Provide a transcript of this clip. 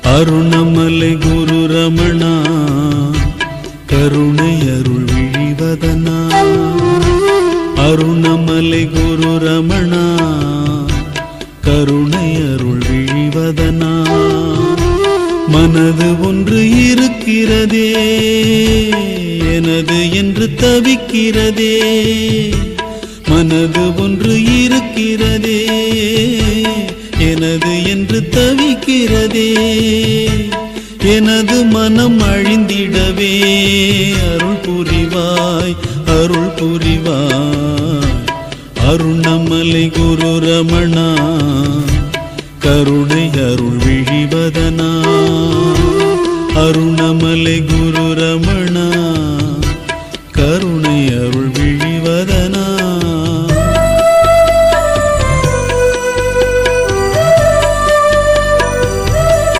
அருணமலை குரு ரமணா கருணை அருள் விழிவதனா அருணமலை குரு ரமணா கருணை அருள் விழிவதனா மனது ஒன்று இருக்கிறதே எனது என்று தவிக்கிறதே மனது ஒன்று இருக்கிறதே எனது என்று தவிக்கிறதே எனது மனம் அழிந்திடவே அருள் புரிவாய் அருள் புரிவாய் அருணமலை குரு ரமணா கருணை அருள் விழிவதனா அருணமலை